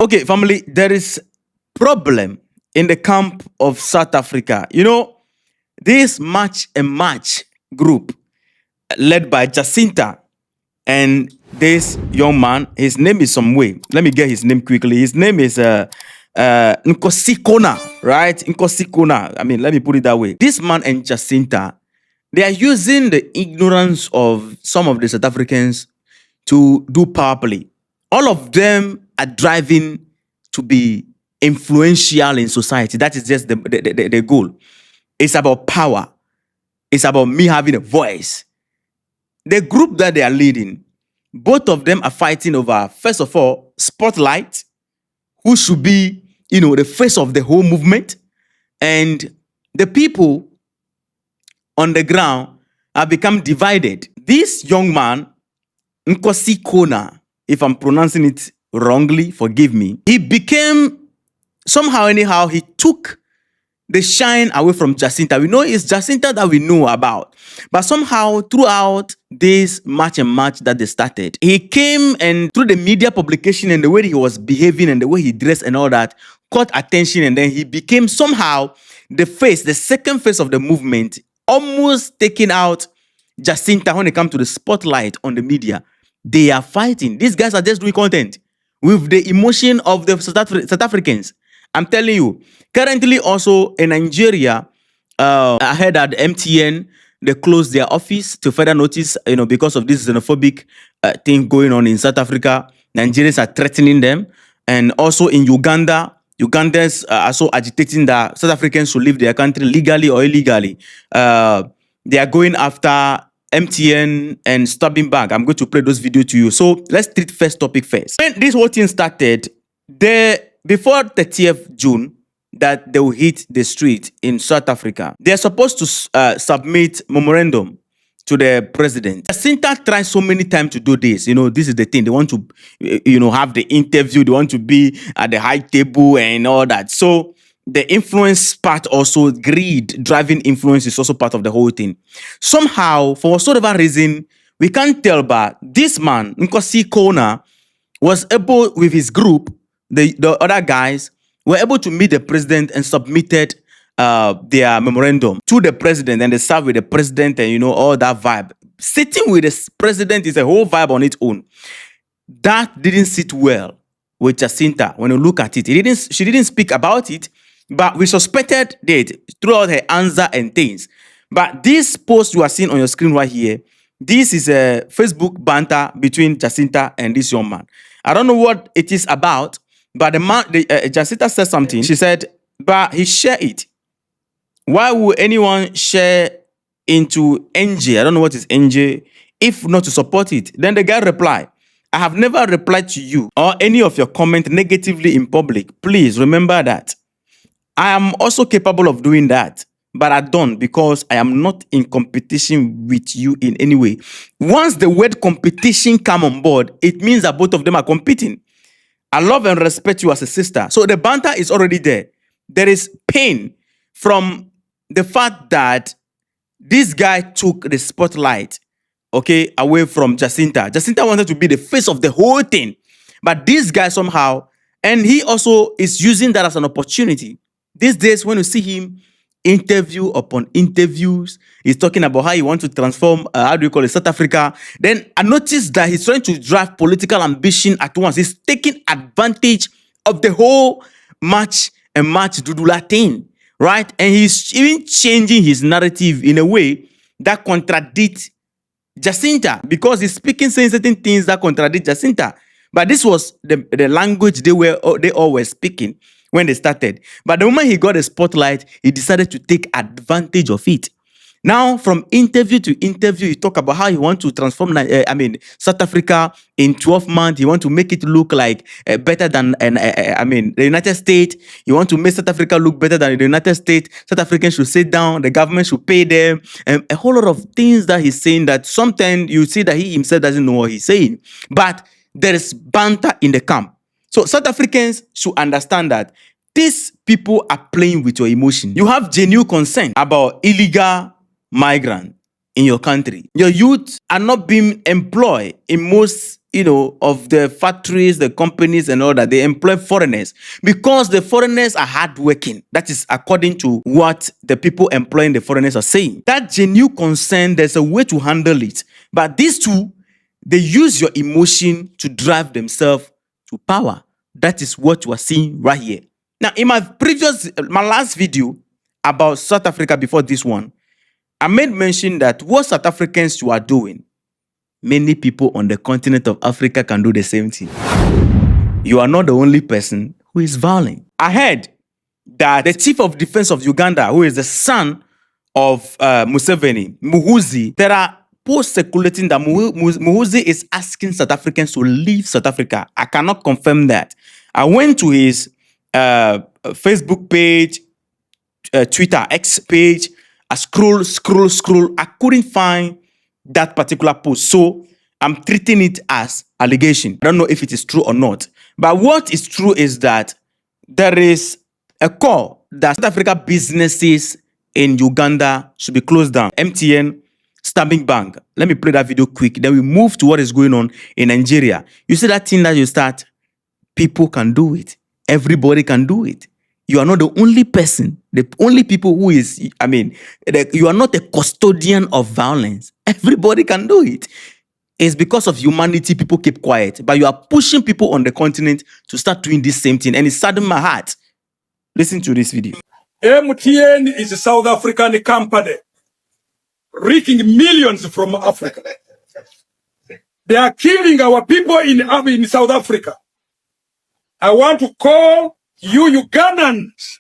Okay, family, there is problem in the camp of South Africa. This March and March group led by Jacinta and this young man, his name is some way. Let me get his name quickly. His name is Nkosi Kona, right? Nkosi Kona. I mean, let me put it that way. This man and Jacinta, they are using the ignorance of some of the South Africans to do power play. All of them are driving to be influential in society. That is just the goal. It's about power. It's about me having a voice. The group that they are leading, both of them are fighting over, first of all, spotlight, who should be, the face of the whole movement. And the people on the ground have become divided. This young man, Nkosi Kona, if I'm pronouncing it wrongly, forgive me, he became, somehow anyhow, he took the shine away from Jacinta. We know it's Jacinta that we know about. But somehow throughout this March and March that they started, he came and through the media publication and the way he was behaving and the way he dressed and all that, caught attention, and then he became somehow the face, the second face of the movement, almost taking out Jacinta when it comes to the spotlight on the media. They are fighting. These guys are just doing content with the emotion of the South Africans. I'm telling you, currently also in Nigeria, I heard that MTN, they closed their office to further notice, because of this xenophobic thing going on in South Africa. Nigerians are threatening them. And also in Uganda, Ugandans are also agitating that South Africans should leave their country legally or illegally. They are going after MTN and stopping back. I'm going to play those videos to you. So let's treat first topic first. When this whole thing started, before 30th June, that they will hit the street in South Africa, they're supposed to submit memorandum to the president. Jacinta tried so many times to do this. This is the thing. They want to, have the interview. They want to be at the high table and all that. So the influence part also, greed, driving influence is also part of the whole thing. Somehow, for whatever reason, we can't tell, but this man, Nkosi Kona, was able, with his group, the other guys, were able to meet the president and submitted their memorandum to the president, and they served with the president and, all that vibe. Sitting with the president is a whole vibe on its own. That didn't sit well with Jacinta. When you look at it, she didn't speak about it, but we suspected it throughout her answer and things. But this post you are seeing on your screen right here, this is a Facebook banter between Jacinta and this young man. I don't know what it is about, but Jacinta said something. She said, but he shared it. Why would anyone share into NJ? I don't know what is NJ, if not to support it. Then the guy replied, I have never replied to you or any of your comment negatively in public. Please remember that. I am also capable of doing that, but I don't, because I am not in competition with you in any way. Once the word competition come on board, it means that both of them are competing. I love and respect you as a sister. So the banter is already there. There is pain from the fact that this guy took the spotlight, away from Jacinta. Jacinta wanted to be the face of the whole thing. But this guy somehow, and he also is using that as an opportunity. These days, when you see him interview upon interviews, he's talking about how he wants to transform, South Africa. Then I noticed that he's trying to drive political ambition at once. He's taking advantage of the whole March and March Dudula thing, right? And he's even changing his narrative in a way that contradicts Jacinta, because he's saying certain things that contradict Jacinta. But this was the language they all were speaking when they started. But the moment he got a spotlight, he decided to take advantage of it. Now, from interview to interview, he talk about how he want to transform, South Africa in 12 months. He want to make it look like better than, the United States. He want to make South Africa look better than the United States. South Africans should sit down. The government should pay them. And a whole lot of things that he's saying that sometimes you see that he himself doesn't know what he's saying. But there is banter in the camp. So South Africans should understand that these people are playing with your emotion. You have genuine concern about illegal migrant in your country. Your youth are not being employed in most of the factories, the companies and all that. They employ foreigners because the foreigners are hardworking. That is according to what the people employing the foreigners are saying. That genuine concern, there's a way to handle it. But these two, they use your emotion to drive themselves to power. That is what you are seeing right here. Now, in my last video about South Africa before this one, I made mention that what South Africans you are doing, many people on the continent of Africa can do the same thing. You are not the only person who is violent. I heard that the chief of defense of Uganda, who is the son of Museveni, Muhoozi, there are posts circulating that Muhoozi is asking South Africans to leave South Africa. I cannot confirm that. I went to his Facebook page, Twitter, X page. I scroll. I couldn't find that particular post. So I'm treating it as allegation. I don't know if it is true or not. But what is true is that there is a call that South Africa businesses in Uganda should be closed down. MTN, Stanbic Bank. Let me play that video quick. Then we move to what is going on in Nigeria. You see that thing that you start? People can do it. Everybody can do it. You are not the only person, the only people who is, you are not a custodian of violence. Everybody can do it. It's because of humanity people keep quiet. But you are pushing people on the continent to start doing this same thing. And it saddened my heart. Listen to this video. MTN is a South African company reaching millions from Africa. They are killing our people in South Africa. I want to call you Ugandans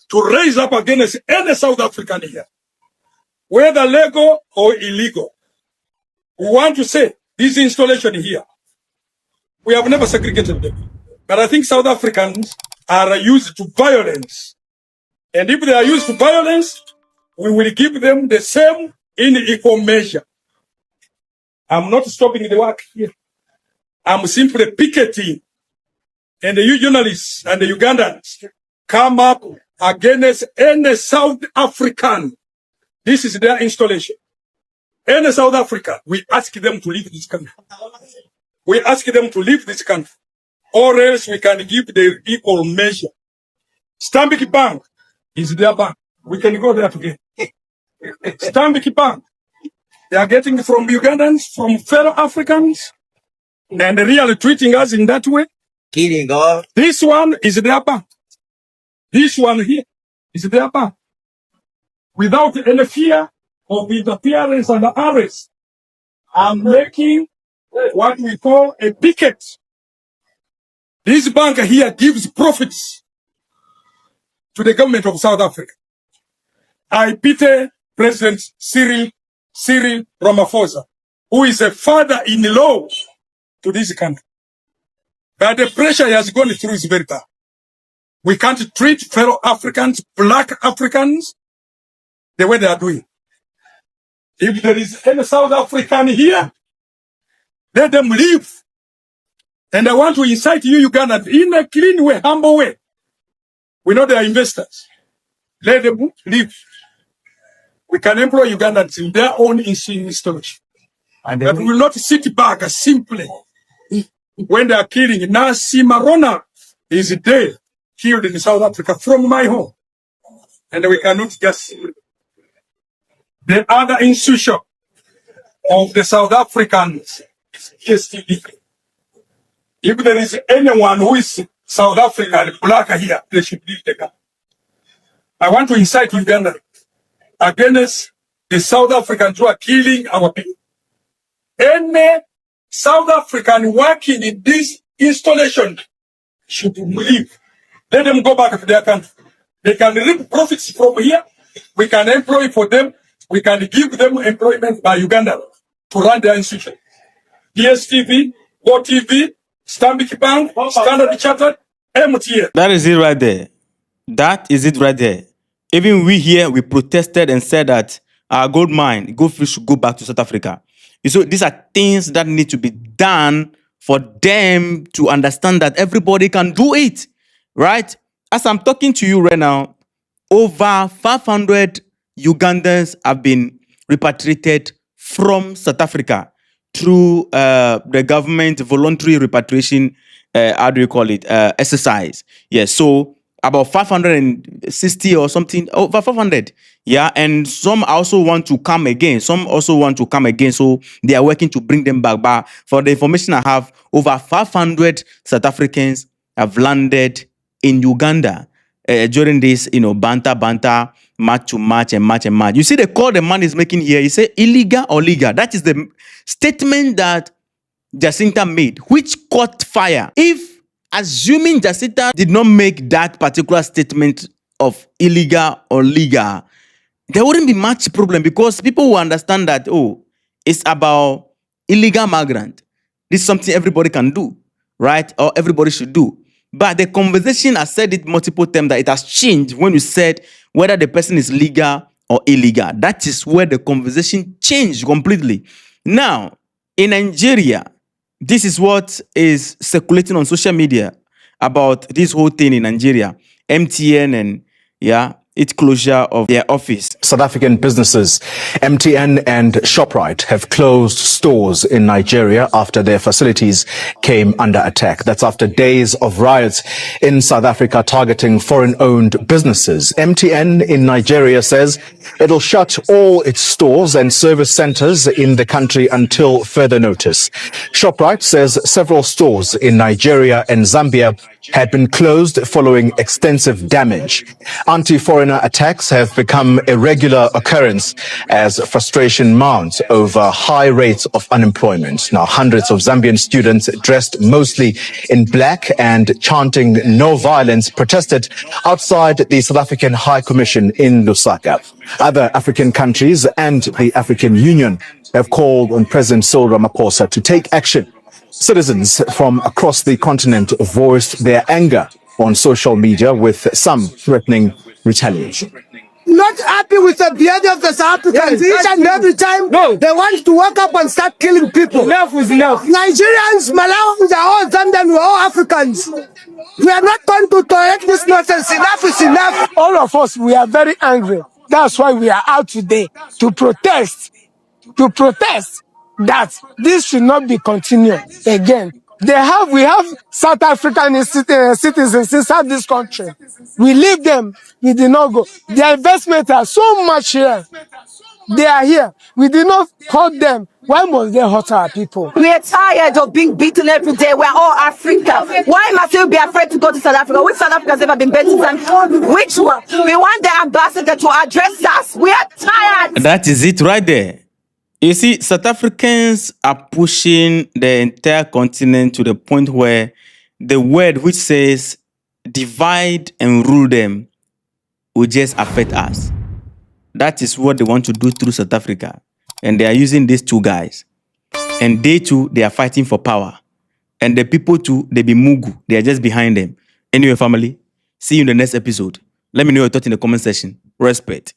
to raise up against any South African here, whether legal or illegal. We want to say this installation here, we have never segregated them. But I think South Africans are used to violence. And if they are used to violence, we will give them the same in equal measure. I'm not stopping the work here. I'm simply picketing. And you journalists and the Ugandans come up against any South African. This is their installation. Any South African, we ask them to leave this country. We ask them to leave this country. Or else we can give the equal measure. Stanbic Bank is their bank. We can go there together. Stanbic Bank, they are getting from Ugandans, from fellow Africans, and really treating us in that way. Kidding, God. This one is their bank. This one here is their bank. Without any fear of interference and arrest, I'm making what we call a picket. This bank here gives profits to the government of South Africa. I pity President Cyril Ramaphosa, who is a father-in-law to this country. But the pressure he has gone through is very tough. We can't treat fellow Africans, black Africans, the way they are doing. If there is any South African here, let them leave. And I want to incite you, Uganda, in a clean way, humble way. We know they are investors. Let them leave. We can employ Ugandans in their own installation. But we will not sit back simply when they are killing. Nancy Marona is dead, killed in South Africa from my home. And we cannot just... The other institution of the South Africans is STV. If there is anyone who is South African, black here, they should leave the country. I want to incite Uganda against the South Africans who are killing our people. Any South African working in this installation should leave. Let them go back to their country. They can reap profits from here. We can employ for them. We can give them employment by Uganda to run their institution. DSTV, GoTV, Stanbic Bank, Standard Chartered, MTN. That is it right there. That is it right there. Even we here, we protested and said that our gold mine, Goldfields, should go back to South Africa. So these are things that need to be done for them to understand that everybody can do it, right? As I'm talking to you right now, over 500 Ugandans have been repatriated from South Africa. through the government voluntary repatriation, how do you call it, exercise. Yeah, so about 560 or something, over 500. Yeah, and some also want to come again. So they are working to bring them back. But for the information I have, over 500 South Africans have landed in Uganda during this, banter, match to match and match and match. You see the call the man is making here. He say illegal or legal. That is the statement that Jacinta made, which caught fire. If assuming Jacinta did not make that particular statement of illegal or legal, there wouldn't be much problem, because people will understand that, oh, it's about illegal migrant. This is something everybody can do, right? Or everybody should do. But the conversation, I said it multiple times, that it has changed when you said whether the person is legal or illegal. That is where the conversation changed completely. Now, in Nigeria, this is what is circulating on social media about this whole thing in Nigeria. MTN and its closure of their office. South African businesses, MTN and Shoprite, have closed stores in Nigeria after their facilities came under attack. That's after days of riots in South Africa targeting foreign-owned businesses. MTN in Nigeria says it'll shut all its stores and service centers in the country until further notice. Shoprite says several stores in Nigeria and Zambia had been closed following extensive damage. Anti-foreigner attacks have become a regular occurrence as frustration mounts over high rates of unemployment. Now, hundreds of Zambian students dressed mostly in black and chanting "no violence" protested outside the South African High Commission in Lusaka. Other African countries and the African Union have called on President Cyril Ramaphosa to take action. Citizens from across the continent voiced their anger on social media, with some threatening retaliation. Not happy with the behavior of the South Africans. Each and every time they want to wake up and start killing people. Enough is enough. Nigerians, Malawans are all Zambian, we're all Africans. We are not going to tolerate this nonsense. Enough is enough. All of us, we are very angry. That's why we are out today to protest that this should not be continued again. We have South African citizens inside this country. We leave them, we did not go. Their investments are so much here. They are here. We did not hurt them. Why must they hurt our people? We are tired of being beaten every day. We're all Africa. Why must we be afraid to go to South Africa? Which South Africa has ever been beaten? Which one? We want the ambassador to address us. We are tired. That is it right there. You see, South Africans are pushing the entire continent to the point where the word which says divide and rule them will just affect us. That is what they want to do through South Africa. And they are using these two guys. And they too, they are fighting for power. And the people too, they be mugu. They are just behind them. Anyway, family, see you in the next episode. Let me know your thoughts in the comment section. Respect.